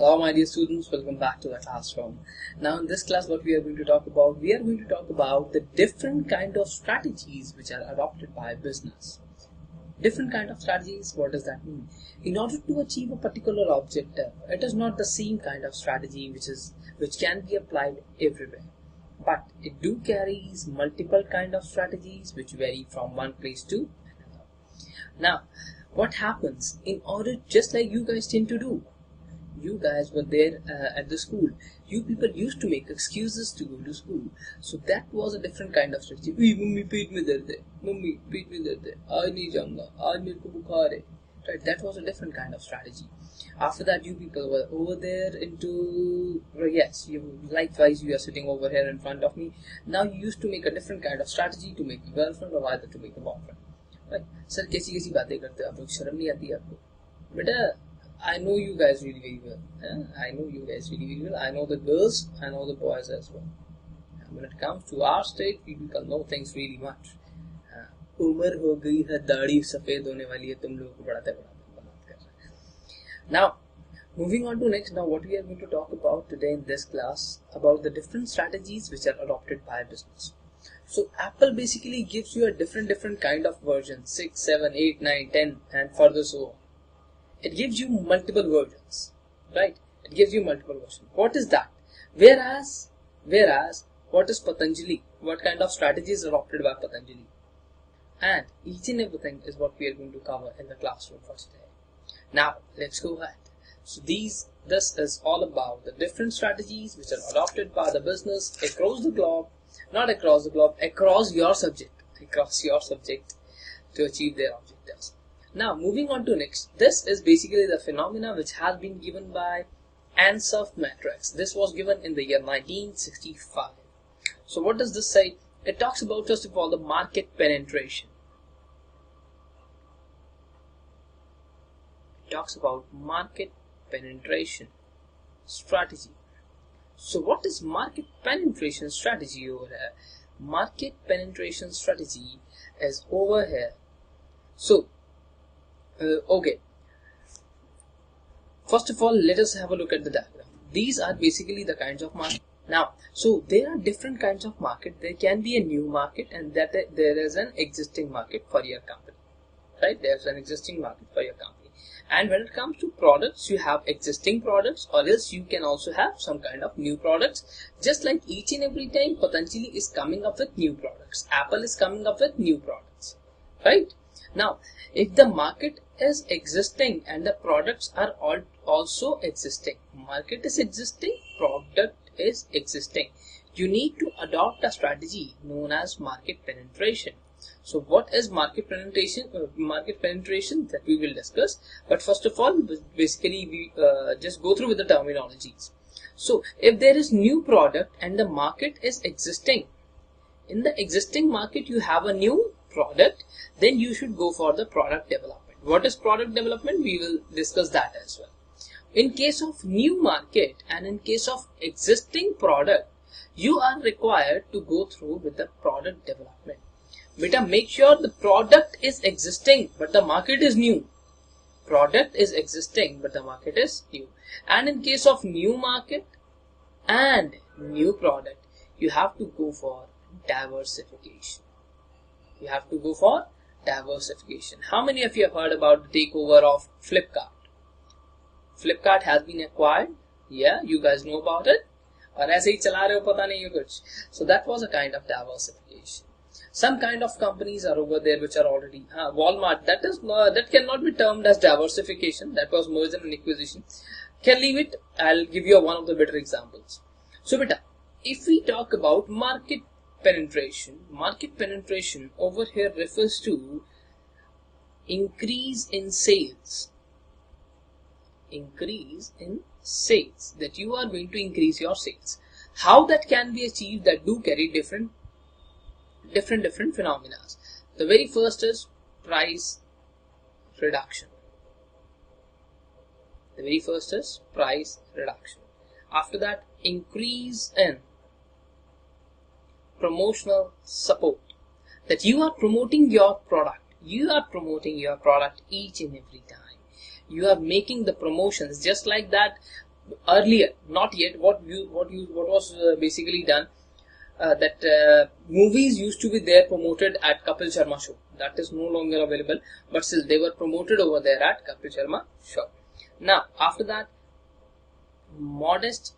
Hello my dear students, welcome back to the classroom. Now in this class what we are going to talk about, the different kind of strategies which are adopted by business. Different kind of strategies, what does that mean? In order to achieve a particular objective, it is not the same kind of strategy which can be applied everywhere. But it do carries multiple kind of strategies which vary from one place to another. Now, what happens in order, just like you guys tend to do, you guys were there at the school. You people used to make excuses to go to school. So that was a different kind of strategy. Mummy, पेट में दर्द है. Mummy, पेट में दर्द है. आज नहीं जाऊंगा. आज मेरे को बुखार है. Right? That was a different kind of strategy. After that, you people were over there into, yes, likewise you are sitting over here in front of me. Now you used to make a different kind of strategy to make a girlfriend or either to make a boyfriend. Right? Sir, कैसी बातें करते हो आप लोग? शर्म नहीं आती आपको? बेटा, I know you guys really very well. I know you guys really very well. I know the girls, I know the boys as well. When it comes to our state, people can know things really much. उम्र हो गई है, दाढ़ी सफेद होने वाली है, तुम लोगों को बढ़ाते कर रहे हैं. Now, moving on to next. Now, what we are going to talk about today in this class about the different strategies which are adopted by business. So, Apple basically gives you a different kind of version, 6, 7, 8, 9, 10, and further so on. It gives you multiple versions, right? It gives you multiple versions. What is that? Whereas, what is Patanjali? What kind of strategies are adopted by Patanjali? And each and everything is what we are going to cover in the classroom for today. Now, let's go ahead. So this is all about the different strategies which are adopted by the business across the globe, not across the globe, across your subject to achieve their objectives. Now, moving on to next. This is basically the phenomena which has been given by Ansoff matrix. This was given in the year 1965. So what does this say? It talks about, first of all, the market penetration. It talks about market penetration strategy. So what is market penetration strategy over here? Market penetration strategy is over here. So, okay. First of all, let us have a look at the diagram. These are basically the kinds of market. Now, so there are different kinds of market. There can be a new market, and that there is an existing market for your company. Right? There's an existing market for your company. And when it comes to products, you have existing products, or else you can also have some kind of new products. Just like each and every time Patanjali is coming up with new products. Apple is coming up with new products. Right? Now, if the market is existing and the products are also existing, market is existing, product is existing, you need to adopt a strategy known as market penetration. So what is market penetration? Market penetration that we will discuss. But first of all, basically we just go through with the terminologies. So if there is new product and the market is existing, in the existing market you have a new product, then you should go for the product development. What is product development? We will discuss that as well. In case of new market and in case of existing product, you are required to go through with the product development. Beta, make sure the product is existing but the market is new. Product is existing but the market is new. And in case of new market and new product, you have to go for diversification. You have to go for diversification. How many of you have heard about the takeover of Flipkart? Flipkart has been acquired. Yeah, you guys know about it. और ऐसे ही चला रहे हो पता नहीं है कुछ. So that was a kind of diversification. Some kind of companies are over there which are already Walmart. That cannot be termed as diversification. That was merger and acquisition. Can leave it. I'll give you one of the better examples. So beta, if we talk about market penetration over here refers to increase in sales. Increase in sales, that you are going to increase your sales. How that can be achieved? That do carry different phenomena. The very first is price reduction. After that, increase in promotional support, that you are promoting your product. each and every time. You are making the promotions just like that. earlier, not yet, what was basically done, that movies used to be there promoted at Kapil Sharma show. That is no longer available, but still they were promoted over there at Kapil Sharma show. Now, after that, modest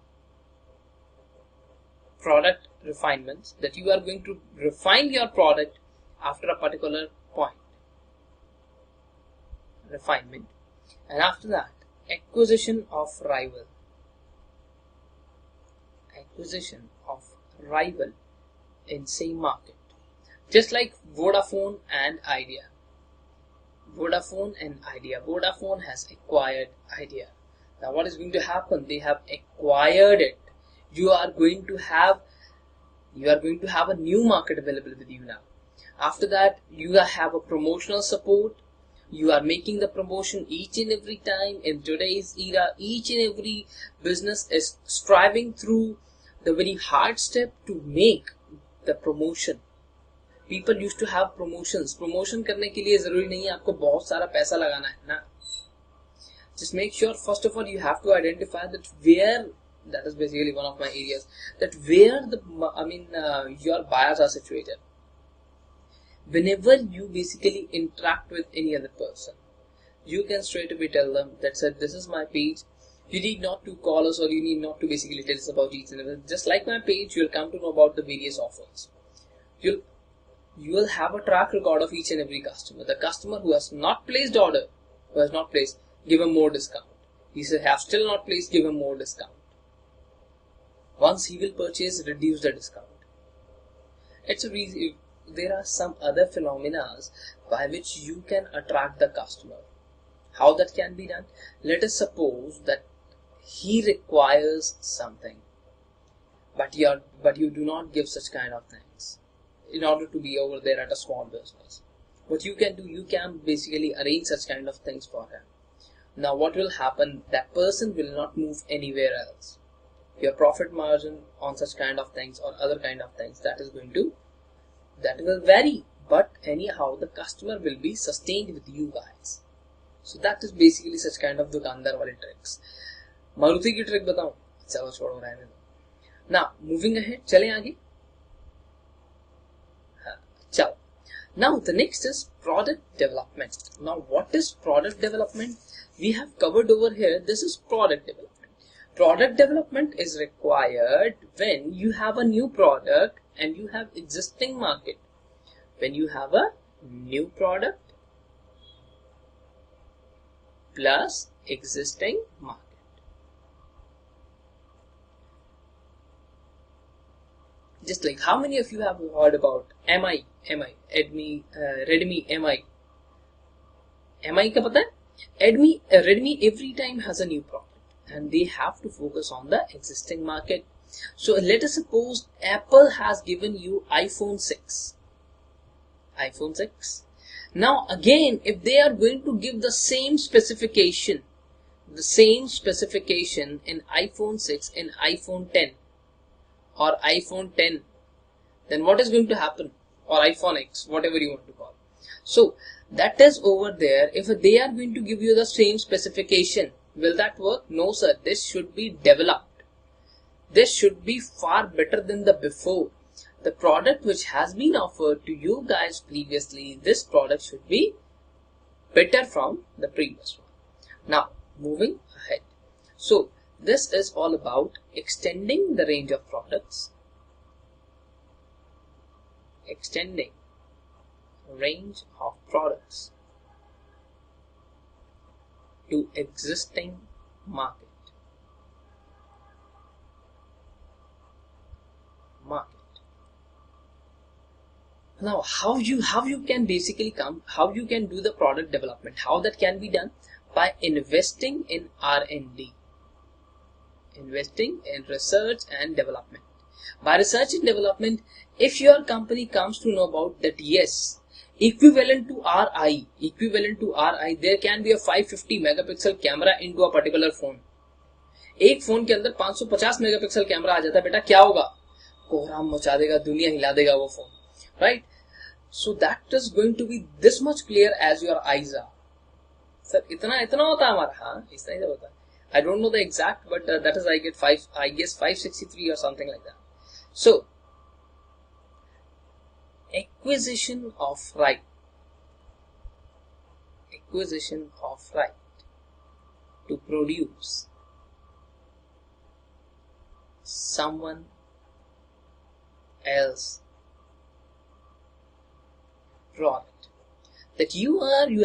product refinements, that you are going to refine your product after a particular point. Refinement. And after that, acquisition of rival. Acquisition of rival in same market. Just like Vodafone and Idea. Vodafone and Idea. Vodafone has acquired Idea. Now what is going to happen? They have acquired it. You are going to have a new market available with you now. After that, you have a promotional support. You are making the promotion each and every time. In today's era, each and every business is striving through the very hard step to make the promotion. People used to have promotions. Promotion करने के लिए जरूरी नहीं है आपको बहुत सारा पैसा लगाना है ना. Just make sure, first of all, you have to identify that where, that is basically one of my areas, that where your buyers are situated. Whenever you basically interact with any other person, you can straight away tell them that, said, this is my page. You need not to call us, or you need not to basically tell us about each and every. Just like my page, you'll come to know about the various offers. You will have a track record of each and every customer. The customer who has not placed order, give him more discount. He said, have still not placed, give him more discount. Once he will purchase, reduce the discount. It's a reason. There are some other phenomena by which you can attract the customer. How that can be done? Let us suppose that he requires something, but you do not give such kind of things in order to be over there at a small business. What you can do, you can basically arrange such kind of things for him. Now what will happen? That person will not move anywhere else. Your profit margin on such kind of things or other kind of things, that will vary, but anyhow the customer will be sustained with you guys. So that is basically such kind of दुकानदार वाले tricks. Maruti की trick बताऊं? चलो छोड़ो रहने दो. Now moving ahead, चलें आगे. चलो. Now the next is product development. Now what is product development? We have covered over here. This is product development. Product development is required when you have a new product and you have existing market. When you have a new product plus existing market. Just like how many of you have heard about Redmi MI? MI का पता है? Redmi every time has a new product and they have to focus on the existing market. So let us suppose Apple has given you iPhone 6. Now again, if they are going to give the same specification in iPhone 6, in iPhone 10 or iPhone 10, then what is going to happen? Or iPhone X, whatever you want to call. So that is over there. If they are going to give you the same specification, will that work? No sir, this should be developed. This should be far better than the before. The product which has been offered to you guys previously, this product should be better from the previous one. Now, moving ahead. So, this is all about extending the range of products. Extending range of products to existing market. Now, how you can basically how you can do the product development? How that can be done? By investing in R&D, investing in research and development. By research and development, if your company comes to know about that, yes, equivalent to RI, there can be a 550 megapixel camera into a particular phone. एक phone के अंदर 550 megapixel camera आ जाता है, बेटा क्या होगा? कोहराम मचा देगा, दुनिया हिला देगा वो phone, right? So that is going to be this much clear as your eyes are. Sir इतना होता है हमारा, हाँ इतना ही होता है. I don't know the exact, but that is I guess 563 or something like that. So acquisition of right to produce someone else product. That you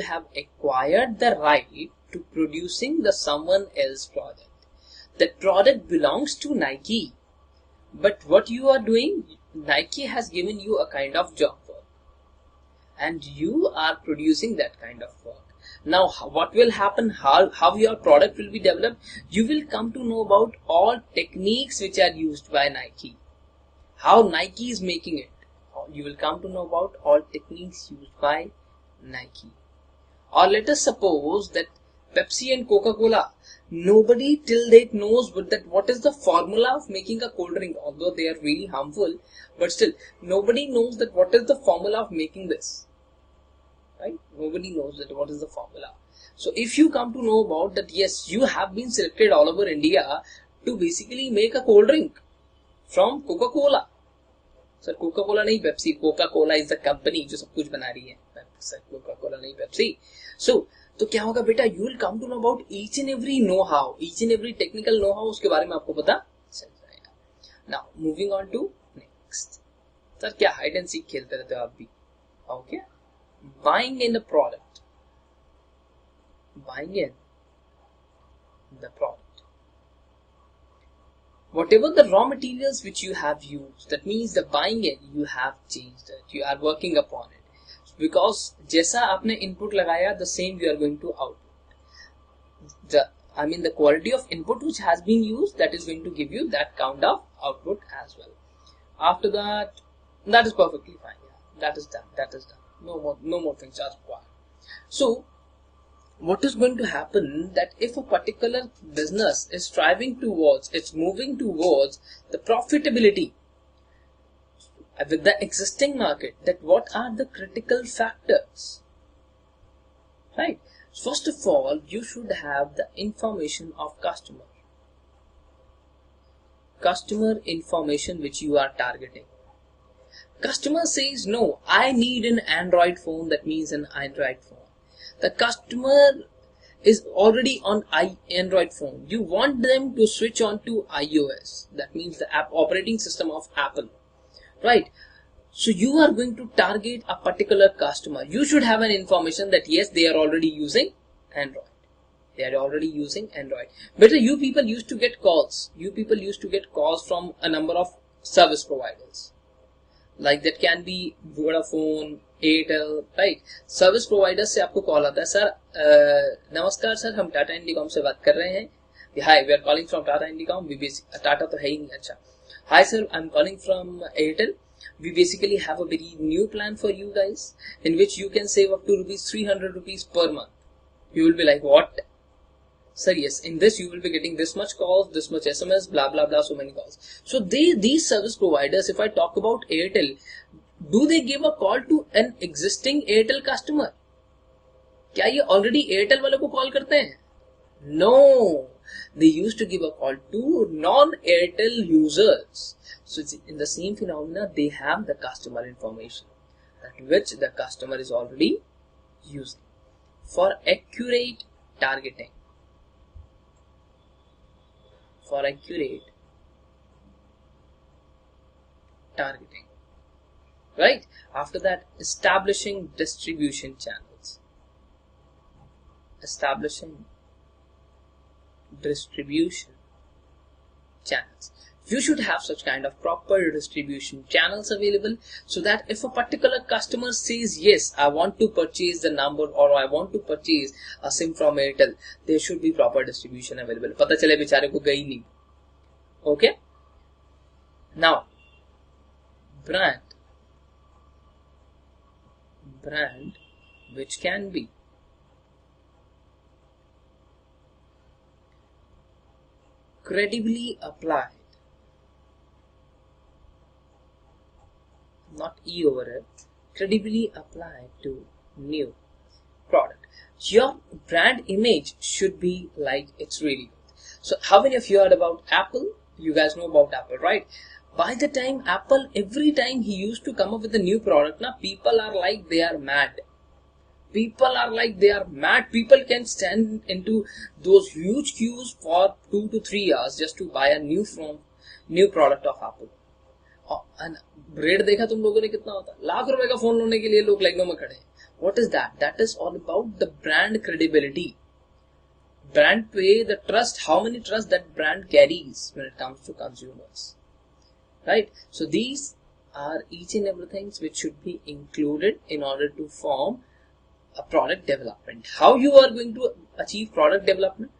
have acquired the right to producing the someone else product. That product belongs to Nike, but what you are doing, Nike has given you a kind of job work, and you are producing that kind of work. Now, what will happen? How your product will be developed? You will come to know about all techniques which are used by Nike. How Nike is making it. You will come to know about all techniques used by Nike. Or let us suppose that Pepsi and Coca-Cola, nobody till date knows what is the formula of making a cold drink. Although they are really harmful, but still nobody knows that what is the formula of making this. Right? Nobody knows that what is the formula. So if you come to know about that, yes, you have been selected all over India to basically make a cold drink from Coca-Cola. Sir, Coca-Cola नहीं Pepsi. Coca-Cola is the company जो सब कुछ बना रही है. Sir, Coca-Cola नहीं Pepsi. So तो क्या होगा बेटा? You will come to know about each and every know-how, each and every technical know-how उसके बारे में आपको पता चल जाएगा. Now moving on to next. Sir, क्या hide and seek खेलते रहते हो आप भी? Okay. Buying in the product. Buying in the product. Whatever the raw materials which you have used, that means the buying in, you have changed it. You are working upon it. Because जैसा आपने input लगाया, the same you are going to output. The quality of input which has been used, that is going to give you that count of output as well. After that, that is perfectly fine. Yeah, that is done. No more things are required. So, what is going to happen that if a particular business is it's moving towards the profitability with the existing market, that what are the critical factors? Right? First of all, you should have the information of customer information which you are targeting. Customer says, no, I need an Android phone, that means an Android phone. The customer is already on Android phone. You want them to switch on to iOS, that means the operating system of Apple, right? So you are going to target a particular customer. You should have an information that yes, they are already using Android. Better, you people used to get calls. From a number of service providers. Like that can be Vodafone, Airtel, right? Service providers से आपको call आता है, sir नमस्कार sir, हम टाटा इंडिकॉम से बात कर रहे हैं. Hi, we are calling from Tata Indicom. Tata तो है ही नहीं. अच्छा. Hi sir, I'm calling from Airtel. We basically have a very new plan for you guys, in which you can save up to ₹300 per month. You will be like, what? Sir, yes, in this you will be getting this much calls, this much SMS, blah blah blah, so many calls. So these service providers, if I talk about Airtel, do they give a call to an existing Airtel customer? क्या ये already Airtel वालों को call करते हैं? No, they used to give a call to non-Airtel users. So in the same phenomena, they have the customer information, that which the customer is already using for accurate targeting. Right? After that, establishing distribution channels. You should have such kind of proper distribution channels available, so that if a particular customer says, yes, I want to purchase the number, or I want to purchase a SIM from Airtel, there should be proper distribution available. पता चले बेचारे को गई नहीं. Okay? Now, brand which can be credibly applied, not E over it, credibly applied to new product. Your brand image should be like it's really good. So how many of you heard about Apple? You guys know about Apple, right? By the time Apple, every time he used to come up with a new product, now people are like they are mad. People are like they are mad. People can stand into those huge queues for 2 to 3 hours just to buy a new product of Apple. Rate देखा तुम लोगों ने कितना होता है? लाख रुपए का phone लेने के लिए लोग लाइनों में खड़े हैं. What is that? That is all about the brand credibility. Brand pay the trust, how many trust that brand carries when it comes to consumers. Right? So these are each and everything which should be included in order to form a product development. How you are going to achieve product development?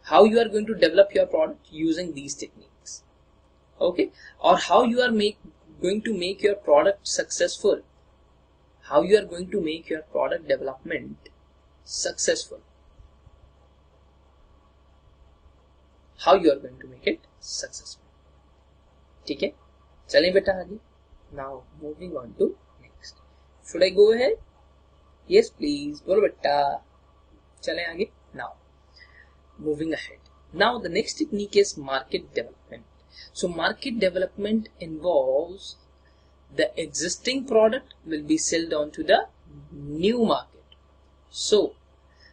How you are going to develop your product using these techniques. Okay? Or how you are going to make your product successful. How you are going to make your product development successful. How you are going to make it successful. ठीक है? चलें बेटा आगे. Now moving on to next. Should I go ahead? Yes, please. बोलो बेटा. चलें आगे. Now moving ahead. Now the next technique is market development. So market development involves the existing product will be sold on to the new market.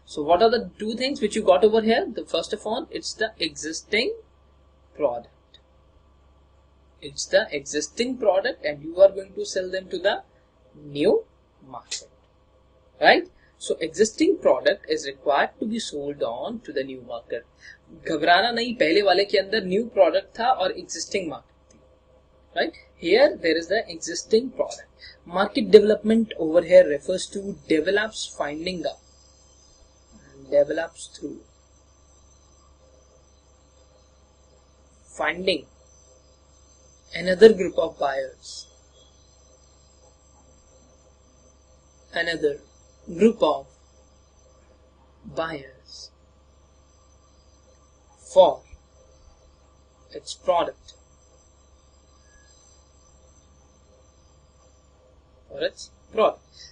So what are the two things which you got over here? The first of all, it's the existing product. It's the existing product and you are going to sell them to the new market. Right? So existing product is required to be sold on to the new market. घबराना नहीं, पहले वाले के अंदर new product था और existing market थी. Right? Here there is the existing product. Market development over here refers to develops finding out. Develops through finding another group of buyers. Another group of buyers for its product.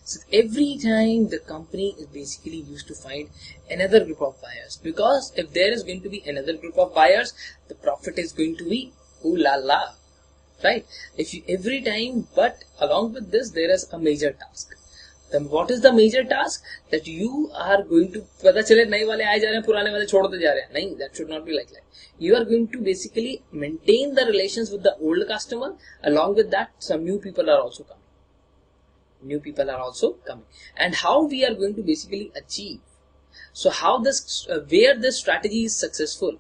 So every time the company is basically used to find another group of buyers, because if there is going to be another group of buyers, the profit is going to be ooh la la, right? If you every time, but along with this there is a major task. Then what is the major task? That you are going to, पता चले नए वाले आए जा रहे हैं, पुराने वाले छोड़ते जा रहे हैं. नहीं, that should not be like that. You are going to basically maintain the relations with the old customer. Along with that, some new people are also coming. And how we are going to basically achieve. So how this, where this strategy is successful.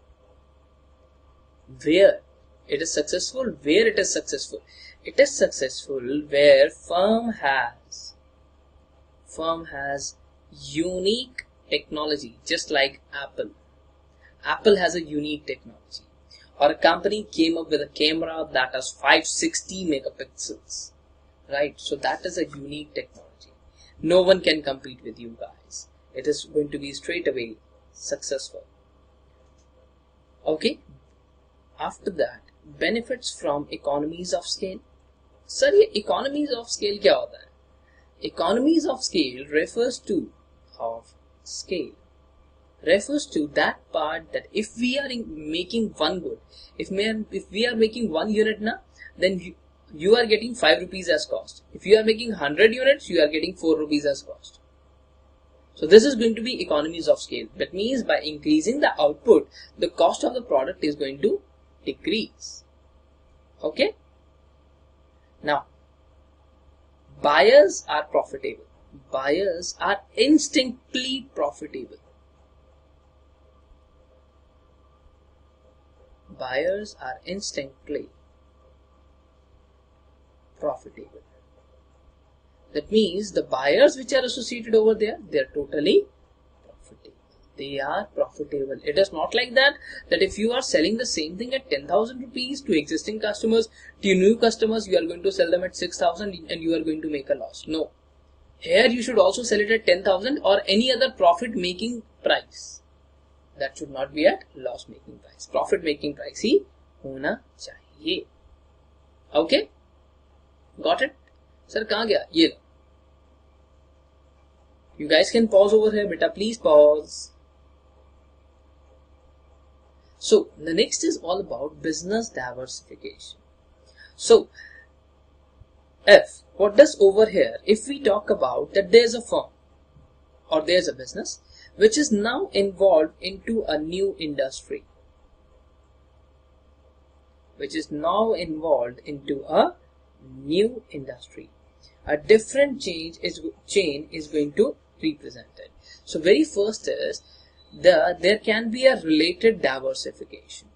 Where it is successful. It is successful where firm has unique technology, just like Apple. Apple has a unique technology. Or a company came up with a camera that has 560 megapixels. Right, so that is a unique technology. No one can compete with you guys. It is going to be straight away successful. Okay. After that, benefits from economies of scale. Sir, ये economies of scale क्या होता है? Economies of scale refers to that part that if we are making one good, if we are making one unit na, then you are getting 5 rupees as cost. If you are making 100 units, you are getting 4 rupees as cost. So this is going to be economies of scale. That means by increasing the output, the cost of the product is going to decrease. Okay? Now, buyers are profitable. Buyers are instantly profitable. Buyers are instantly profitable. That means the buyers which are associated over there, they are totally profitable. They are profitable. It is not like that if you are selling the same thing at 10,000 rupees to existing customers, to new customers, you are going to sell them at 6,000 and you are going to make a loss. No. Here you should also sell it at 10,000 or any other profit making price. That should not be at loss making price. Profit making price ही होना चाहिए. Okay? Got it? Sir, कहाँ गया? ये लो. You guys can pause over here, beta. Please pause. So the next is all about business diversification. So what does over here, if we talk about that there's a firm or there's a business which is now involved into a new industry, a different chain is going to represent it. So very first is there can be a related diversification.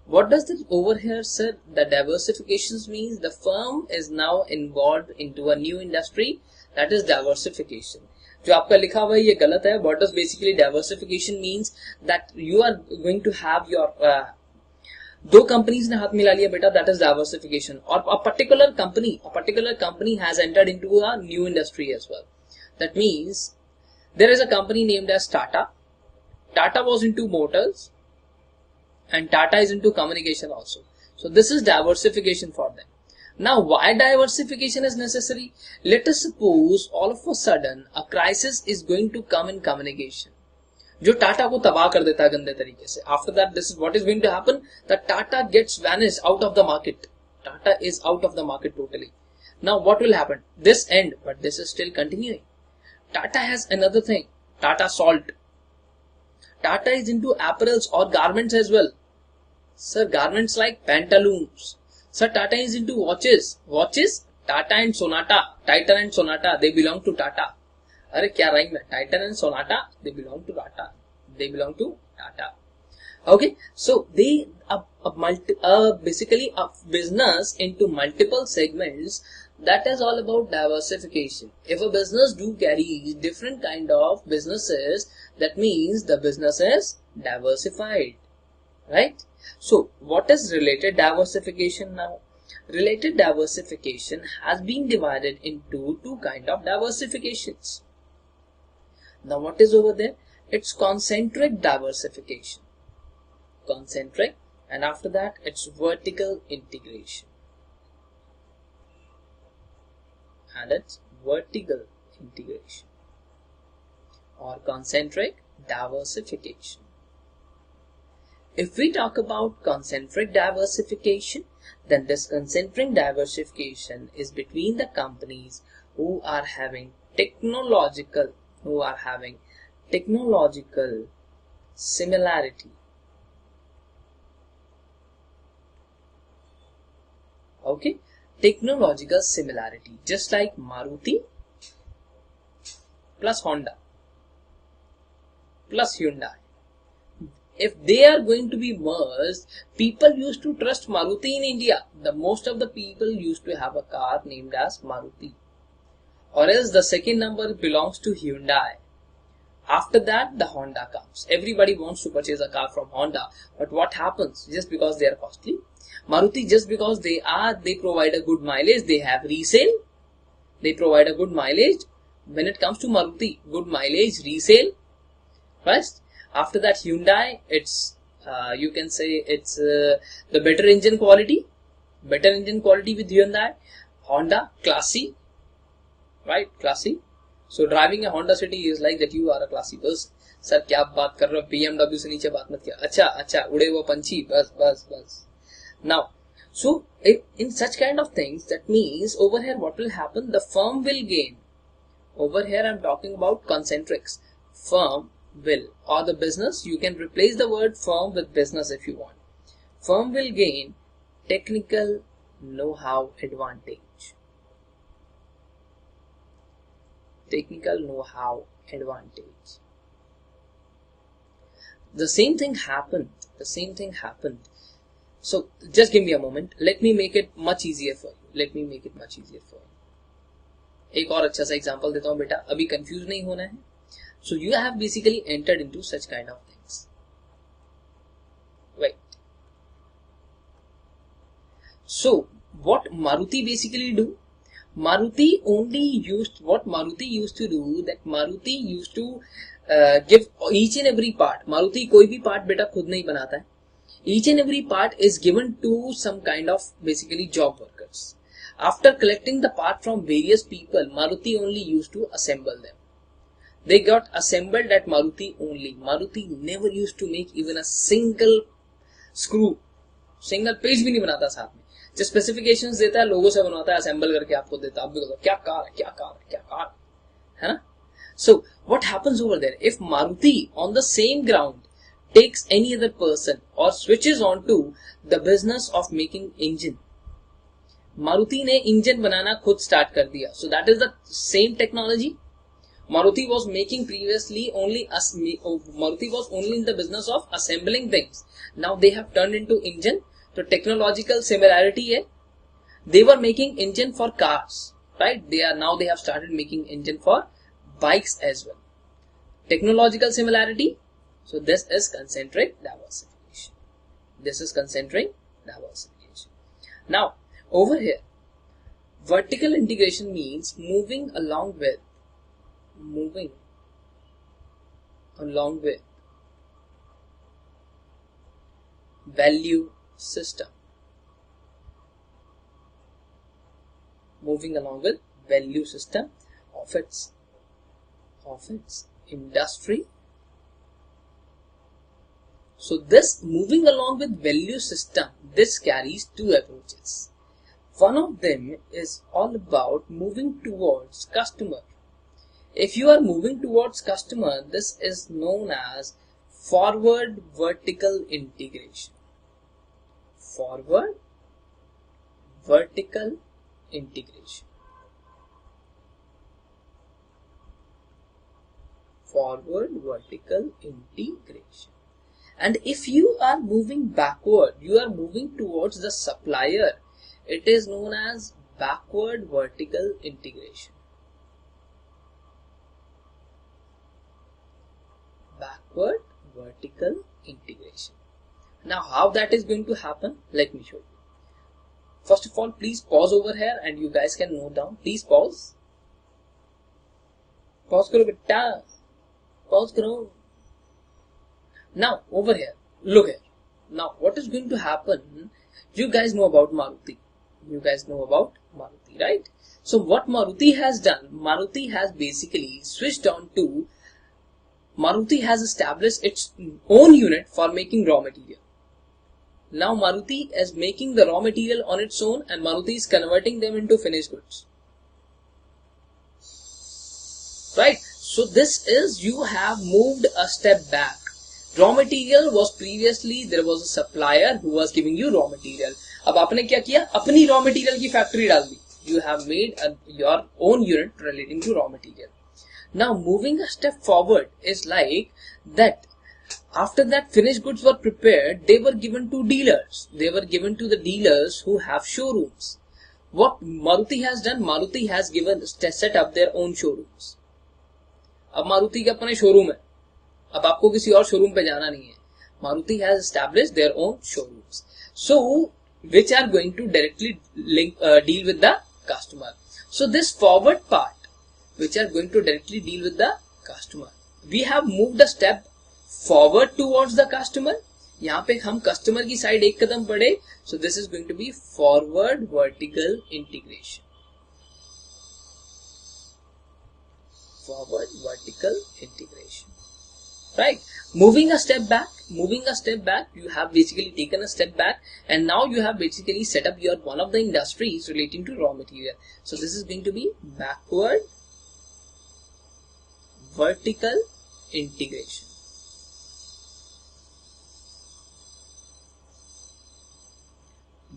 What does this over here, sir? The diversifications means the firm is now involved into a new industry. That is diversification. जो आपका लिखा हुआ है ये गलत है. What does basically diversification means? That you are going to have your दो companies ने हाथ मिला लिया बेटा. That is diversification. और a particular company has entered into a new industry as well. That means there is a company named as Tata. Tata was into motors. And Tata is into communication also. So this is diversification for them. Now why diversification is necessary? Let us suppose all of a sudden a crisis is going to come in communication, जो टाटा को तबाह कर देता है गंदे तरीके से. After that, this is what is going to happen. The Tata gets vanished out of the market. Tata is out of the market totally. Now what will happen? This end, but this is still continuing. Tata has another thing. Tata Salt. Tata is into apparels or garments as well. Sir, garments like pantaloons. Sir, Tata is into watches. Tata and Sonata. Titan and Sonata, they belong to Tata. अरे क्या rhyme है? Titan and Sonata, they belong to Tata. Okay, so they basically a business into multiple segments. That is all about diversification. If a business do carry different kind of businesses, that means the business is diversified, right? So what is related diversification now? Related diversification has been divided into two kind of diversifications. Now what is over there? It's concentric diversification. Concentric, and after that it's vertical integration. And it's vertical integration or concentric diversification. If we talk about concentric diversification, then this concentric diversification is between the companies who are having technological similarity. Okay, technological similarity, just like Maruti plus Honda plus Hyundai. If they are going to be merged, people used to trust Maruti in India. The most of the people used to have a car named as Maruti. Or else the second number belongs to Hyundai. After that, the Honda comes. Everybody wants to purchase a car from Honda. But what happens? Just because they are costly. Maruti, just because they provide a good mileage, they have resale. They provide a good mileage. When it comes to Maruti, good mileage, resale. First, after that Hyundai, it's you can say it's the better engine quality with Hyundai. Honda, classy, right? Classy. So driving a Honda City is like that you are a classy person. Sir, क्या आप बात कर रहे हो? BMW से नीचे बात मत किया. अच्छा, उड़े वो पंछी, बस. Now, so in such kind of things, that means over here what will happen? The firm will gain. Over here I'm talking about concentrics. Firm will, or the business, you can replace the word firm with business if you want. Firm will gain technical know-how advantage. Technical know-how advantage. The same thing happened. So just give me a moment. Let me make it much easier for you. एक और अच्छा सा example देता हूं बेटा, अभी confuse नहीं होना है. So you have basically entered into such kind of things. Right. So what Maruti basically do? Maruti used to do, that Maruti used to give each and every part. Maruti कोई भी part बेटा खुद नहीं बनाता है. Each and every part is given to some kind of basically job workers. After collecting the part from various people, Maruti only used to assemble them. they got assembled at Maruti only. Maruti never used to make even a single screw, single page भी नहीं बनाता साथ में. जो specifications देता है लोगों से बनवाता है, असेंबल करके आपको देता है, आप भी कहते हो क्या कार है, क्या कार है, क्या कार है ना. So what happens over there? If Maruti on the same ground takes any other person or switches on to the business of making engine, Maruti ने इंजन बनाना खुद स्टार्ट कर दिया. So that is the same technology. Maruti was making previously Maruti was only in the business of assembling things. Now they have turned into engine. So technological similarity है. They were making engine for cars, right? They have started making engine for bikes as well. Technological similarity. So this is concentric diversification. This is concentric diversification. Now over here, vertical integration means moving along with value system. Moving along with value system of its industry. So this moving along with value system, this carries two approaches. One of them is all about moving towards customer. If you are moving towards customer, this is known as forward vertical integration. Forward vertical integration. Forward vertical integration. And if you are moving backward, you are moving towards the supplier, it is known as backward vertical integration. Backward vertical integration. Now how that is going to happen, let me show you. First of all, please pause over here and you guys can note down. Please pause. Pause karo beta. Pause karo. Now over here, look here. Now what is going to happen, you guys know about Maruti. You guys know about Maruti, right? So what Maruti has done, Maruti has basically switched on to, Maruti has established its own unit for making raw material. Now Maruti is making the raw material on its own and Maruti is converting them into finished goods. Right? So this is, you have moved a step back. Raw material was previously, there was a supplier who was giving you raw material. अब आपने क्या किया, अपनी raw material की factory डाल दी. You have made your own unit relating to raw material. Now moving a step forward is like that. After that finished goods were prepared, they were given to dealers. They were given to the dealers who have showrooms. What Maruti has done, Maruti has set up their own showrooms. अब मारुति के अपने showroom है. अब आपको किसी और showroom पे जाना नहीं है. Maruti has established their own showrooms. So, which are going to directly deal with the customer. So this forward part, which are going to directly deal with the customer. We have moved a step forward towards the customer. यहाँ पे हम customer की side एक कदम बढ़े. So this is going to be forward vertical integration. Forward vertical integration. Right? Moving a step back, you have basically taken a step back and now you have basically set up your one of the industries relating to raw material. So this is going to be backward vertical integration.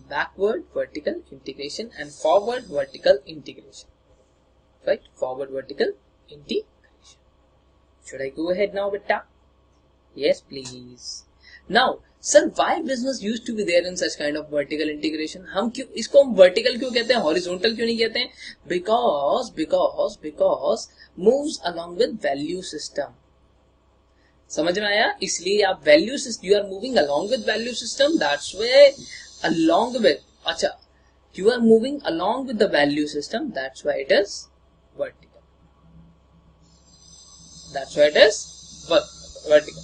Backward vertical integration and forward vertical integration. Right? Forward vertical integration. Should I go ahead now, beta? Yes, please. Now, sir, why business used to be there in such kind of vertical integration? हम क्यों इसको हम vertical क्यों कहते हैं, horizontal क्यों नहीं कहते हैं? Because moves along with value system. समझ में आया? इसलिए आप value system, you are moving along with value system. That's why along with, अच्छा, you are moving along with the value system. That's why it is vertical. That's why it is vertical.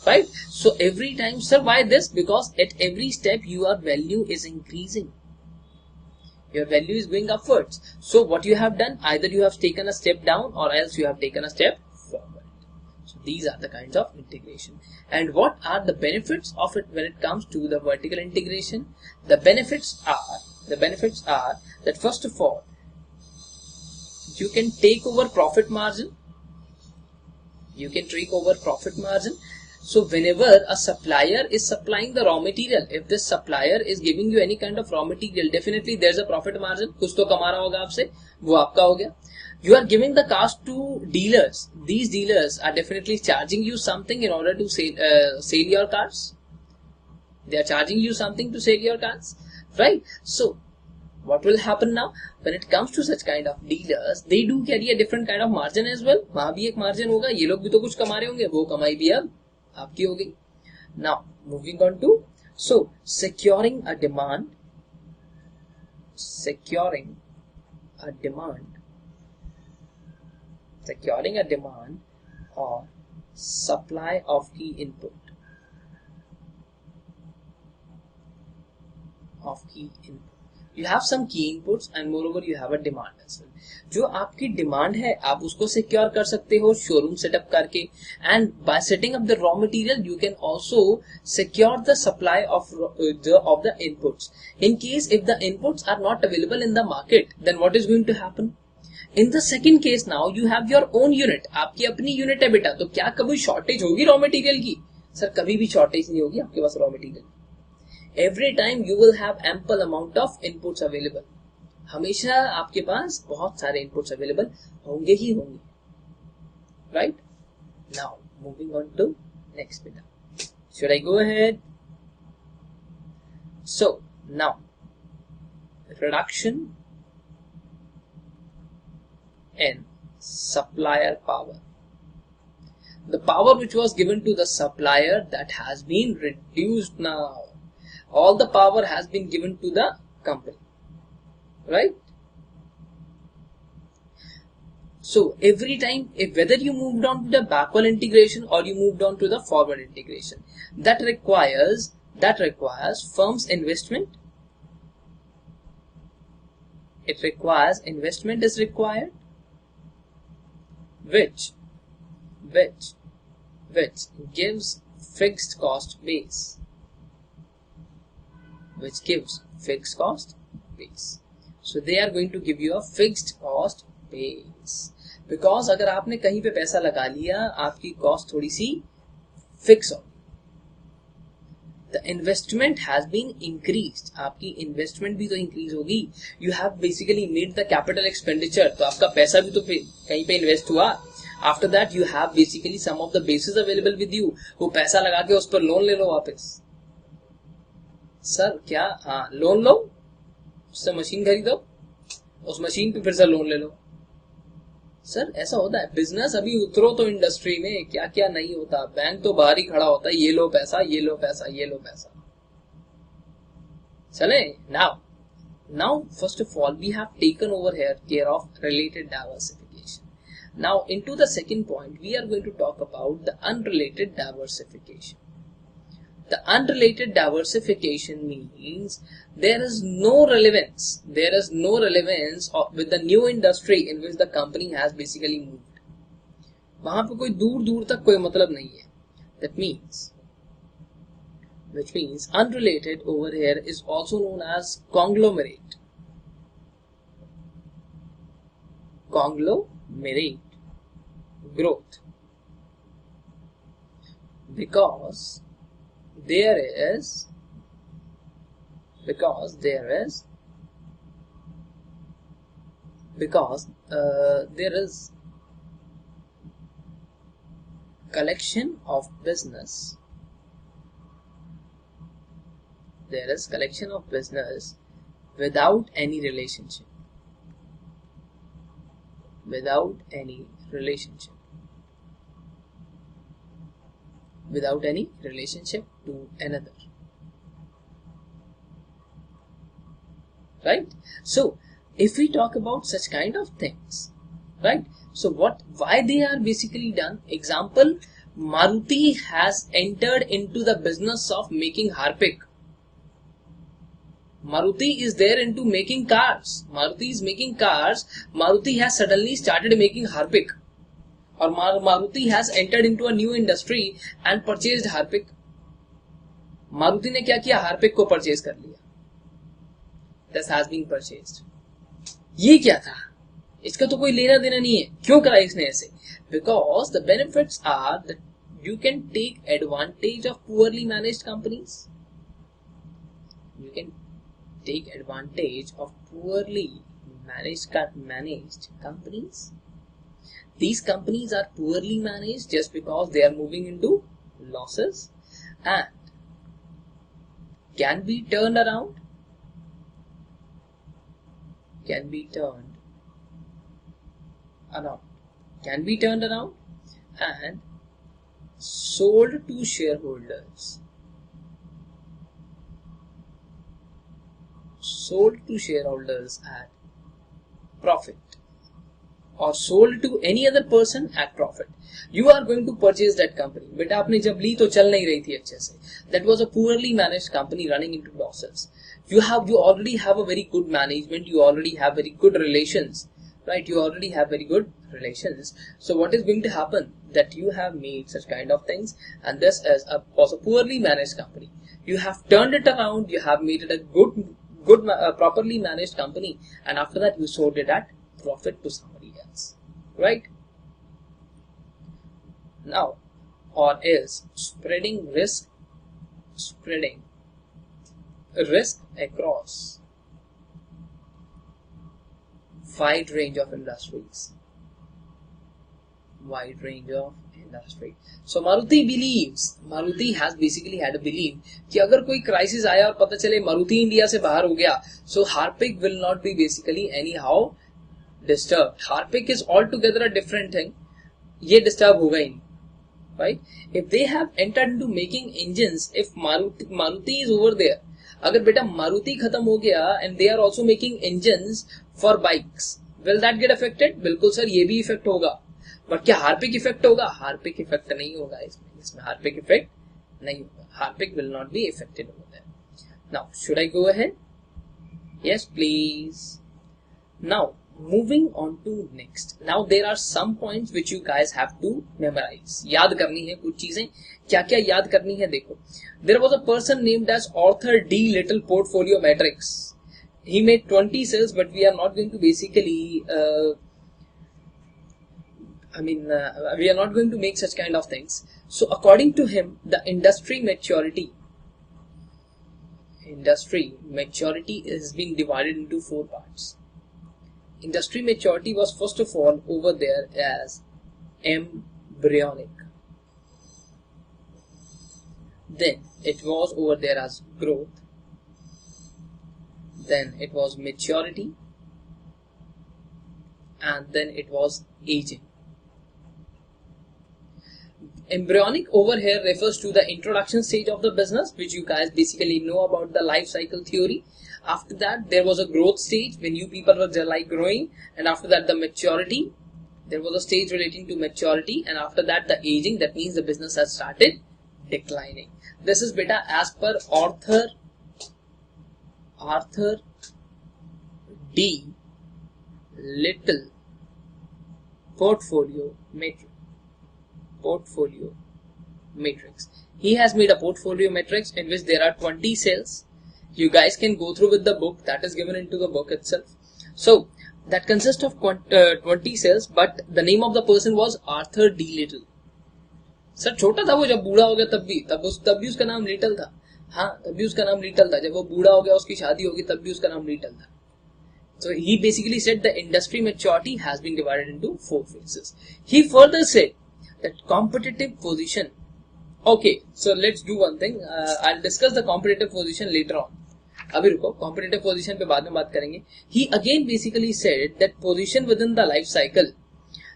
Right? So every time, sir, why this? Because at every step your value is increasing. Your value is going upwards. So what you have done, either you have taken a step down or else you have taken a step forward. So these are the kinds of integration. And what are the benefits of it when it comes to the vertical integration? The benefits are that first of all, you can take over profit margin. So whenever a supplier is supplying the raw material, if this supplier is giving you any kind of raw material, definitely there's a profit margin. कुछ तो कमा रहा होगा आपसे, वो आपका हो गया. You are giving the cost to dealers. These dealers are definitely charging you something in order to sell your cars. They are charging you something to sell your cars, right? So what will happen now when it comes to such kind of dealers? They do carry a different kind of margin as well. वहाँ भी एक margin होगा. ये लोग भी तो कुछ कमा रहे होंगे. वो कमाई भी अब आपकी हो गई. Now moving on to securing a demand or supply of key input. You have some key inputs and moreover you have a demand as well. जो आपकी demand है आप उसको secure कर सकते हो showroom setup करके, and by setting up the raw material you can also secure the supply of the inputs. In case if the inputs are not available in the market, then what is going to happen? In the second case now you have your own unit. आपकी अपनी unit है बेटा, तो क्या कभी shortage होगी raw material की? Sir कभी भी shortage नहीं होगी आपके पास raw material. Every time you will have ample amount of inputs available. हमेशा आपके पास बहुत सारे inputs available होंगे ही होंगे. Right? Now moving on to next beta. Should I go ahead? So now reduction in supplier power. The power which was given to the supplier, that has been reduced now. All the power has been given to the company, right? So every time, whether you moved on to the backward integration or you moved on to the forward integration, that requires firm's investment. It requires investment is required, which gives fixed cost base. So they are going to give you a fixed cost base, because अगर आपने कहीं पे पैसा लगा लिया आपकी cost थोड़ी सी fix हो. The investment has been increased. आपकी investment भी तो increase होगी. You have basically made the capital expenditure, तो आपका पैसा भी तो कहीं पे invest हुआ. After that you have basically some of the bases available with you. वो पैसा लगा के उस पर लोन ले लो वापस. सर क्या? हाँ, लोन लो, उससे मशीन खरीदो, उस मशीन पे फिर से लोन ले लो. सर ऐसा होता है बिजनेस. अभी उतरो तो इंडस्ट्री में क्या क्या नहीं होता. बैंक तो बाहर ही खड़ा होता है, ये लो पैसा, ये लो पैसा, ये लो पैसा. चले. Now first of all we have taken over here care of related diversification. Now into the second point we are going to talk about the unrelated diversification. The unrelated diversification means there is no relevance with the new industry in which the company has basically moved. वहाँ पे कोई दूर तक कोई मतलब नहीं है. Which means unrelated over here is also known as conglomerate. Conglomerate growth, because there is collection of business. There is collection of business without any relationship. Without any relationship to another. Right? So if we talk about such kind of things, right? So why they are basically done? Example, Maruti has entered into the business of making Harpic. Maruti is there into making cars. Maruti is making cars. Maruti has suddenly started making Harpic. or Maruti has entered into a new industry and purchased Harpic. Maruti ने क्या किया? Harpic को purchase कर लिया. This has been purchased. ये क्या था? इसका तो कोई लेना देना नहीं है. क्यों करा इसने ऐसे? Because the benefits are that you can take advantage of poorly managed companies. You can take advantage of poorly managed companies. These companies are poorly managed just because they are moving into losses and can be turned around. Can be turned around and sold to shareholders. Sold to shareholders at profit, or sold to any other person at profit. You are going to purchase that company. बेटा आपने जब ली तो चल नहीं रही थी अच्छे से. That was a poorly managed company running into losses. You already have a very good management. You already have very good relations, right? You already have very good relations. So what is going to happen? That you have made such kind of things, and this was a poorly managed company. You have turned it around. You have made it a properly managed company, and after that you sold it at profit to somebody else, right? Now, or is spreading risk across wide range of industries. So Maruti has basically had a belief कि अगर कोई crisis आया और पता चले Maruti India से बाहर हो गया, so Harpic will not be basically anyhow disturbed. Harpic is altogether a different thing. ये disturb होगा ही नहीं, right? If they have entered into making engines, if Maruti is over there, अगर बेटा Maruti खत्म हो गया and they are also making engines for bikes, will that get affected? बिल्कुल sir, ये भी इफेक्ट होगा. बट क्या हार्पिक इफेक्ट होगा? हार्पिक इफेक्ट नहीं होगा. इसमें हार्पिक इफेक्ट नहीं होगा. Harpic will not be affected over there. Now should I go ahead? Yes please. Now moving on to next. Now there are some points which you guys have to memorize. याद करनी है कुछ चीजें. क्या क्या याद करनी है? देखो, there was a person named as Arthur D. Little Portfolio Matrix. He made 20 sales, but we are not going to basically we are not going to make such kind of things. So according to him, the industry maturity is being divided into 4 parts. Industry maturity was first of all over there as embryonic. Then it was over there as growth. Then it was maturity. And then it was aging. Embryonic over here refers to the introduction stage of the business, which you guys basically know about the life cycle theory. After that, there was a growth stage when you people were like growing, and after that the maturity. There was a stage relating to maturity, and after that the aging. That means the business has started declining. This is beta as per Arthur D. Little Portfolio Matrix. He has made a portfolio matrix in which there are 20 sales. You guys can go through with the book that is given into the book itself. So that consists of 20 sales, but the name of the person was Arthur D. Little. Sir छोटा था वो, जब बूढ़ा हो गया तब भी उसका नाम लिटल था. हाँ, तब भी उसका नाम लिटल था. जब वो बूढ़ा हो गया, उसकी शादी होगी, तब भी उसका नाम लिटल था. So he basically said the industry maturity has been divided into 4 phases. He further said that competitive position. Okay, so let's do one thing. I'll discuss the competitive position later on. अभी रुको, competitive position पे बाद में बात करेंगे. He again basically said that position within the life cycle,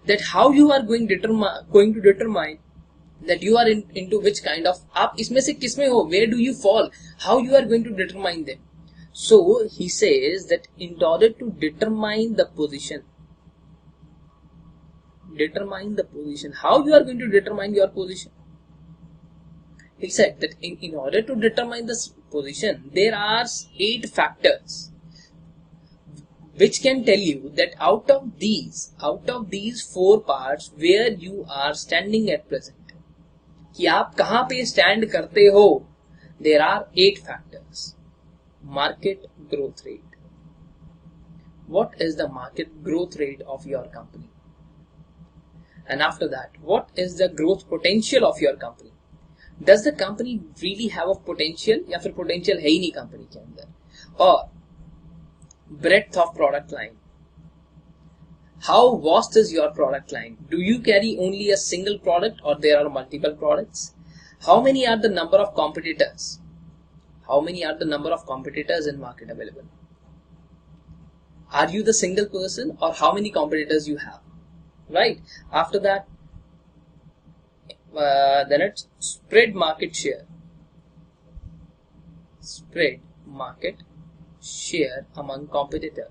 that how you are going to determine that you are into which kind of, आप इसमें से किस में हो, where do you fall, how you are going to determine them. So he says that in order to determine the position, how you are going to determine your position. He said that in order to determine this position, there are 8 factors which can tell you that out of these four parts where you are standing at present, कि आप कहां पे stand करते हो, there are 8 factors. Market growth rate. What is the market growth rate of your company? And after that, what is the growth potential of your company? Does the company really have a potential या फिर potential है ही नहीं company के अंदर? और breadth of product line. How vast is your product line? Do you carry only a single product or there are multiple products? How many are the number of competitors? How many are the number of competitors in market available? Are you the single person or how many competitors you have? Right? After that, then it's spread market share. Spread market share among competitor.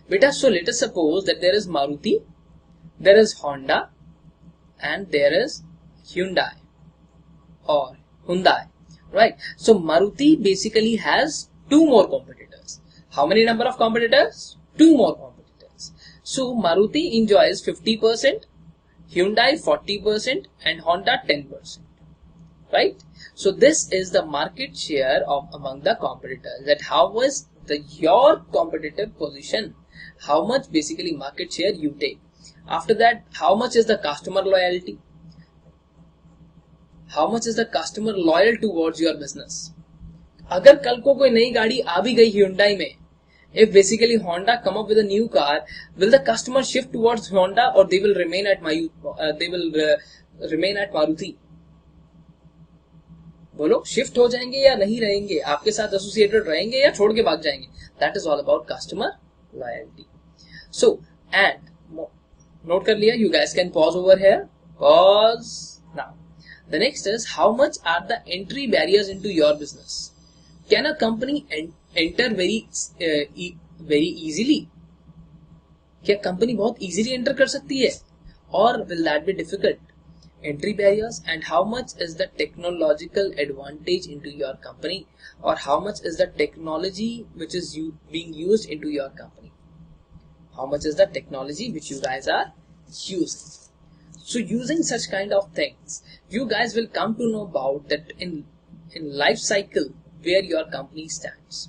Beta, so let us suppose that there is Maruti, there is Honda, and there is Hyundai or Hyundai, right? So Maruti basically has 2 more competitors. How many number of competitors? 2 more competitors. So Maruti enjoys 50%, Hyundai 40%, and Honda 10%, right? So this is the market share of among the competitors. That how was your competitive position? How much basically market share you take? After that, how much is the customer loyalty? How much is the customer loyal towards your business? अगर कल को कोई नई गाड़ी आ भी गई Hyundai में, if basically Honda come up with a new car, will the customer shift towards Honda or they will remain at remain at Maruti? बोलो, शिफ्ट हो जाएंगे या नहीं रहेंगे, आपके साथ एसोसिएटेड रहेंगे या छोड़ के भाग जाएंगे? That is all about customer loyalty. So and note कर लिया, you guys can pause over here, pause now. The next is how much are the entry barriers into your business. Can a company enter very easily? क्या company बहुत easily enter कर सकती है, और will that be difficult? Entry barriers, and how much is the technological advantage into your company, or how much is the technology which is being used into your company? How much is the technology which you guys are using? So using such kind of things, you guys will come to know about that in life cycle where your company stands,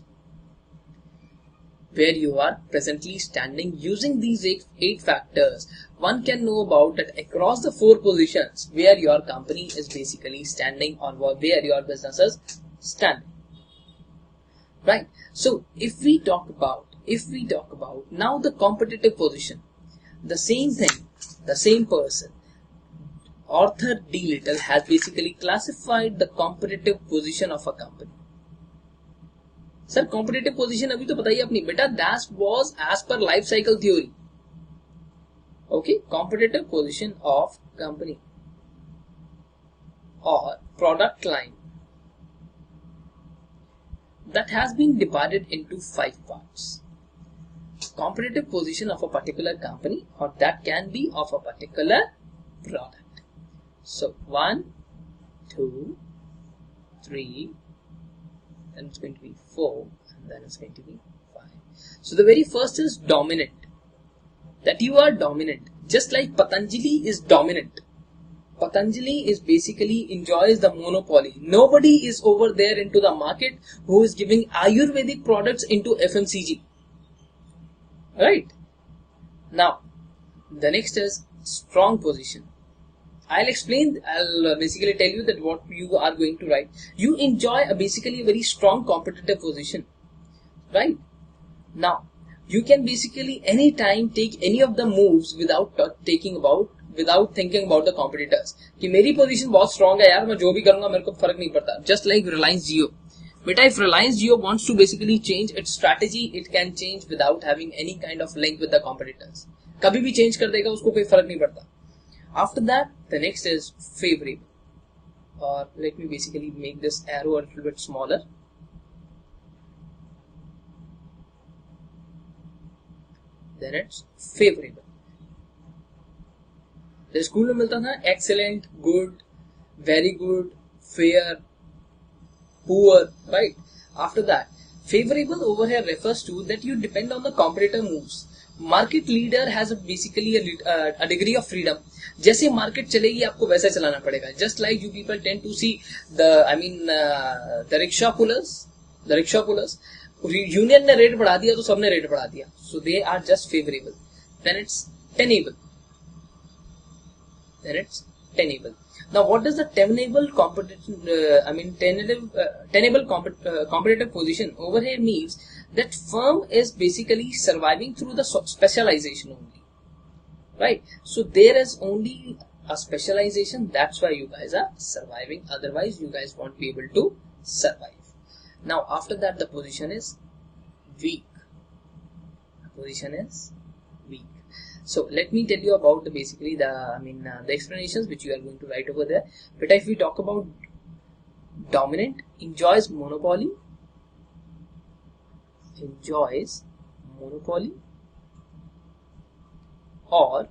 where you are presently standing. Using these 8 factors, one can know about that across the 4 positions where your company is basically standing, or where your business is standing, right? So if we talk about now the competitive position, the same thing, the same person, Arthur D. Little has basically classified the competitive position of a company. Sir competitive position अभी तो बताइए अपनी. बेटा that was as per life cycle theory. Okay, competitive position of company और product line that has been divided into 5 parts. Competitive position of a particular company, or that can be of a particular product. So 1, 2, 3, then it's going to be 4, and then it's going to be 5. So the very first is dominant. That you are dominant. Just like Patanjali is dominant. Patanjali is basically enjoys the monopoly. Nobody is over there into the market who is giving Ayurvedic products into FMCG. Right? Now, the next is strong position. I'll basically tell you that what you are going to write. You enjoy basically a very strong competitive position, right? Now, you can basically anytime take any of the moves without thinking about the competitors. कि मेरी position बहुत strong है यार, मैं जो भी करूँगा मेरे को फर्क नहीं पड़ता. Just like Reliance Jio. But if Reliance Jio wants to basically change its strategy, it can change without having any kind of link with the competitors. कभी भी change कर देगा, उसको कोई फर्क नहीं पड़ता. After that, the next is favorable, or let me basically make this arrow a little bit smaller. Then it's favorable. The school में मिलता था excellent, good, very good, fair, poor, right? After that, favorable over here refers to that you depend on the competitor moves. Market leader has basically a degree of freedom. जैसे market चलेगी आपको वैसा चलाना पड़ेगा. Just like you people tend to see the rickshaw pullers. Union ने rate बढ़ा दिया तो सबने रेट बढ़ा दिया. So they are just favorable. Then it's tenable. Now, what does the tenable competitive position over here means? That firm is basically surviving through the specialization only, right? So there is only a specialization. That's why you guys are surviving. Otherwise, you guys won't be able to survive. Now, after that, the position is weak. So let me tell you about the explanations which you are going to write over there. But if we talk about dominant, enjoys monopoly, or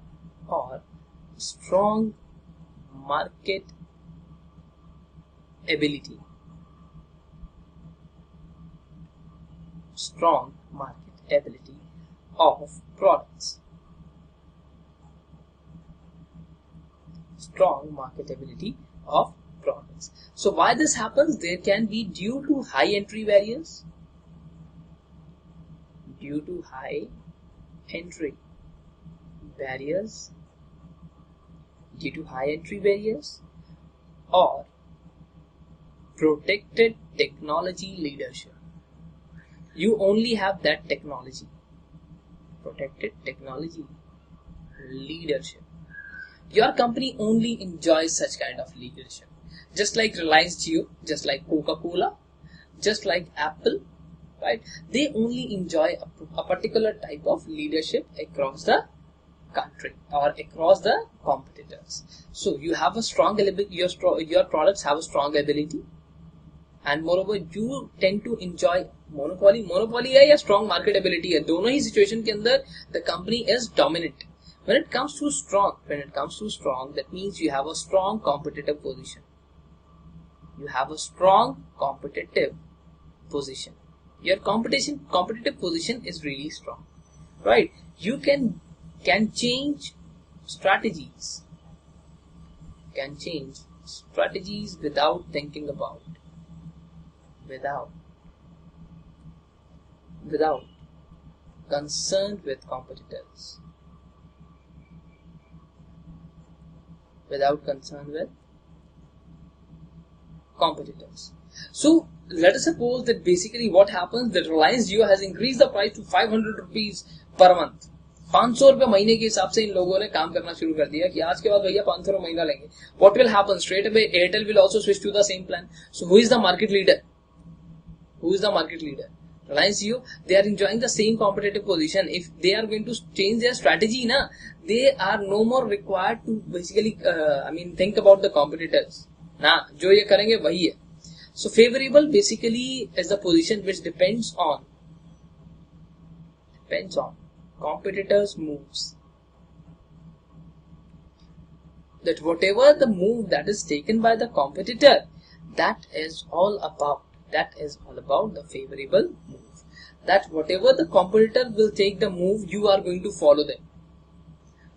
strong market ability. Of products. Strong marketability of products. So why this happens? There can be due to high entry barriers. Or protected technology leadership. You only have that technology. Protected technology leadership. Your company only enjoys such kind of leadership. Just like Reliance Jio, just like Coca-Cola, just like Apple, right? They only enjoy a particular type of leadership across the country or across the competitors. So you have a strong ability, your products have a strong ability, and moreover you tend to enjoy monopoly है या strong market ability है. दोनों ही situation के अंदर the company is dominant. When it comes to strong, that means you have a strong competitive position. Your competitive position is really strong, right? You can change strategies. Without thinking about, without concerned with competitors. So let us suppose that basically what happens, that Reliance Jio has increased the price to 500 rupees per month. 500 रुपए महीने के हिसाब से इन लोगों ने काम करना शुरू कर दिया कि आज के बाद भैया 500 रुपए महीना लेंगे. What will happen? Straight away Airtel will also switch to the same plan. So who is the market leader? Reliance Jio. They are enjoying the same competitive position. If they are going to change their strategy, they are no more required to basically think about the competitors. जो ये करेंगे वही है. So favorable basically is the position which depends on competitors' moves. That whatever the move that is taken by the competitor, that is all about the favorable move. That whatever the competitor will take the move, you are going to follow them.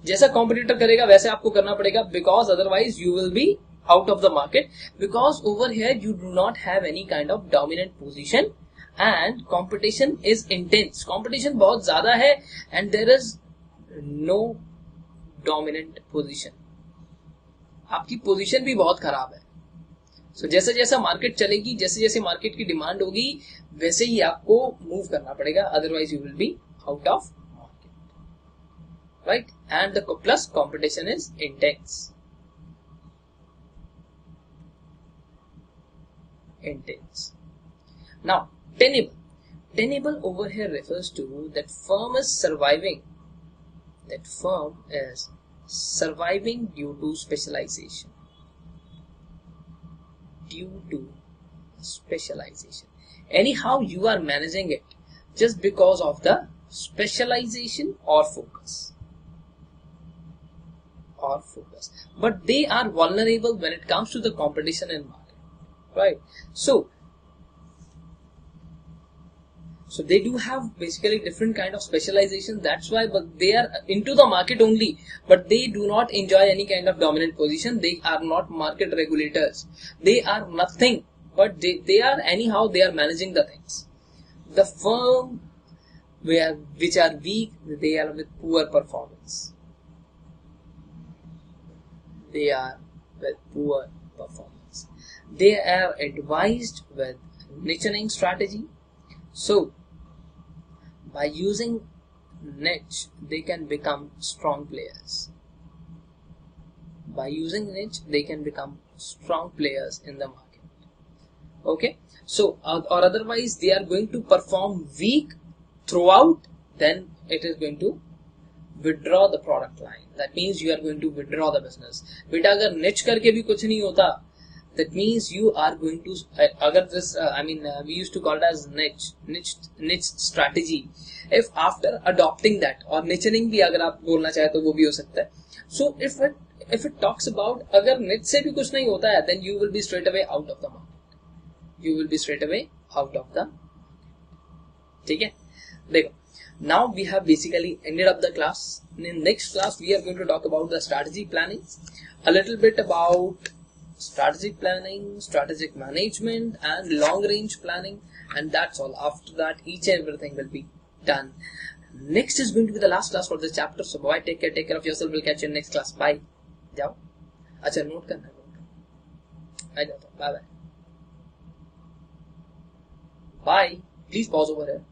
जैसा competitor करेगा वैसे आपको करना पड़ेगा, because otherwise you will be out of the market, because over here you do not have any kind of dominant position and competition is intense. Competition बहुत ज़्यादा है and there is no dominant position. आपकी position भी बहुत खराब है. So जैसे जैसा मार्केट चलेगी, जैसे जैसे मार्केट की डिमांड होगी, वैसे ही आपको मूव करना पड़ेगा, otherwise you will be out of market, right? And the plus competition is intense. Now tenable over here refers to that firm is surviving. Due to specialization. Anyhow, you are managing it just because of the specialization or focus. But they are vulnerable when it comes to the competition in market, right? So So they do have basically different kind of specialization. That's why, but they are into the market only, but they do not enjoy any kind of dominant position. They are not market regulators. They are nothing, but they are anyhow, they are managing the things. The firm which are weak, they are with poor performance. They are with poor performance. They are advised with niching strategy. So by using niche, they can become strong players. By using niche, they can become strong players in the market. Okay, so or otherwise they are going to perform weak throughout, then it is going to withdraw the product line. That means you are going to withdraw the business. बेटा अगर niche करके भी कुछ नहीं होता, that means you are going to अगर this we used to call it as niche strategy. If after adopting that, और niching भी अगर आप बोलना चाहे तो वो भी हो सकता है. So if it talks about अगर niche से भी कुछ नहीं होता है, then you will be straight away out of the market. You will be straight away out of the. ठीक है, देखो. Now we have basically ended up the class. In next class we are going to talk about the strategy planning, a little bit about strategic planning, strategic management, and long range planning, and that's all. After that, each and everything will be done. Next is going to be the last class for this chapter. So bye, take care of yourself. We'll catch you in next class. Bye. जाओ. अच्छा note करना है. आ जाता. Bye bye. Bye. Please pause over here.